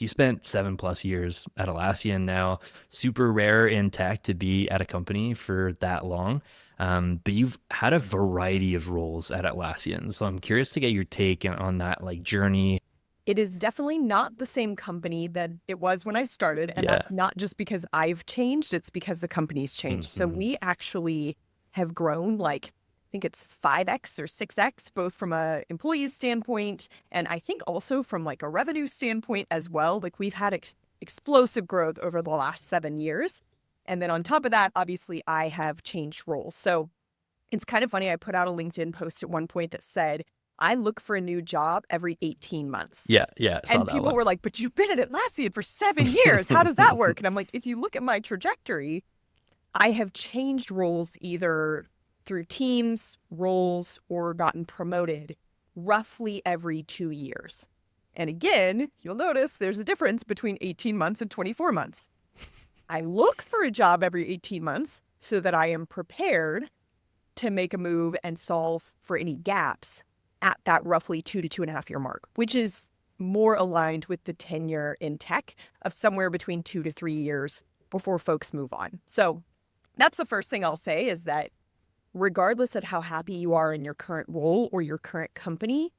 you spent 7+ years at Atlassian now, super rare in tech to be at a company for that long. But you've had a variety of roles at Atlassian. So I'm curious to get your take on that like journey. It is definitely not the same company that it was when I started. And Yeah. that's not just because I've changed, it's because the company's changed. So Hmm. we actually have grown like, I think it's 5x or 6x, both from a employee standpoint and I think also from like a revenue standpoint as well. Like we've had explosive growth over the last 7 years. And then on top of that, obviously I have changed roles. So it's kind of funny. I put out a LinkedIn post at one point that said, I look for a new job every 18 months. Yeah, yeah, saw And that people one. were like, but you've been at Atlassian for 7 years. How does that work? And I'm like, if you look at my trajectory, I have changed roles either through teams, roles, or gotten promoted roughly every 2 years. And again, you'll notice there's a difference between 18 months and 24 months. I look for a job every 18 months so that I am prepared to make a move and solve for any gaps at that roughly 2 to 2.5 year mark, which is more aligned with the tenure in tech of somewhere between 2 to 3 years before folks move on. So that's the first thing I'll say is that regardless of how happy you are in your current role or your current company,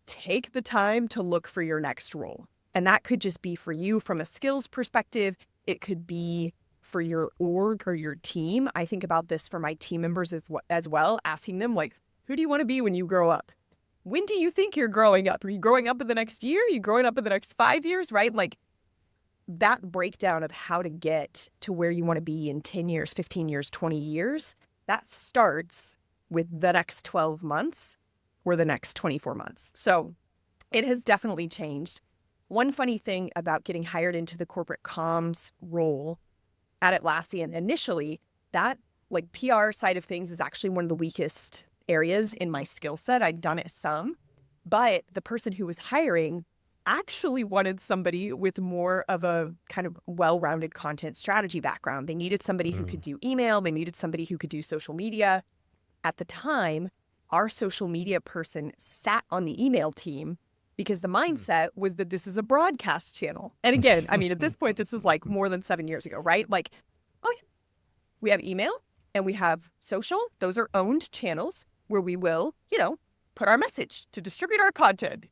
take the time to look for your next role. And that could just be for you from a skills perspective. It could be for your org or your team. I think about this for my team members as well, asking them like, who do you want to be when you grow up? When do you think you're growing up? Are you growing up in the next year? Are you growing up in the next 5 years, right? Like that breakdown of how to get to where you want to be in 10 years, 15 years, 20 years, that starts with the next 12 months or the next 24 months. So it has definitely changed. One funny thing about getting hired into the corporate comms role at Atlassian initially, that like PR side of things is actually one of the weakest areas in my skill set. I'd done it some, but the person who was hiring actually wanted somebody with more of a kind of well-rounded content strategy background. They needed somebody who could Mm. do email. They needed somebody who could do social media. At the time, our social media person sat on the email team because the mindset was that this is a broadcast channel. And again, I mean, at this point, this is like more than 7 years ago, right? Like, oh yeah, we have email and we have social. Those are owned channels where we will, put our message to distribute our content.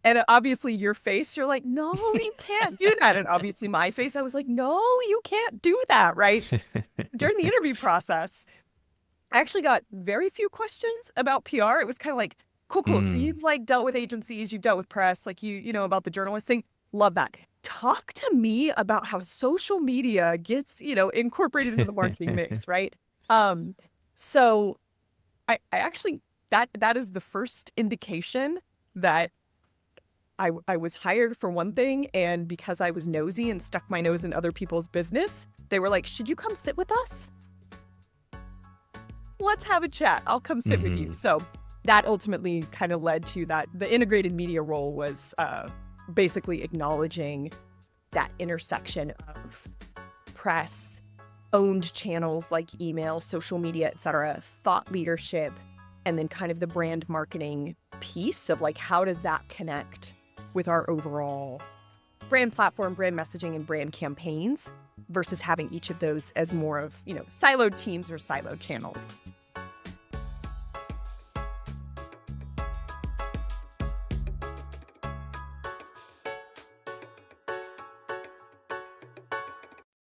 And obviously your face, you're like, no, you can't do that. And obviously my face, I was like, no, you can't do that, right? During the interview process, I actually got very few questions about PR. It was kind of like, cool, cool. So Mm. you've like dealt with agencies, you've dealt with press, like you know about the journalist thing. Love that. Talk to me about how social media gets, incorporated into the marketing mix, right? Um, so I actually that is the first indication that I was hired for one thing, and because I was nosy and stuck my nose in other people's business, they were like, should you come sit with us? Let's have a chat. I'll come sit with you. Hmm. So that ultimately kind of led to that. The integrated media role was basically acknowledging that intersection of press, owned channels like email, social media, et cetera, thought leadership, and then kind of the brand marketing piece of like, how does that connect with our overall brand platform, brand messaging, and brand campaigns versus having each of those as more of, siloed teams or siloed channels.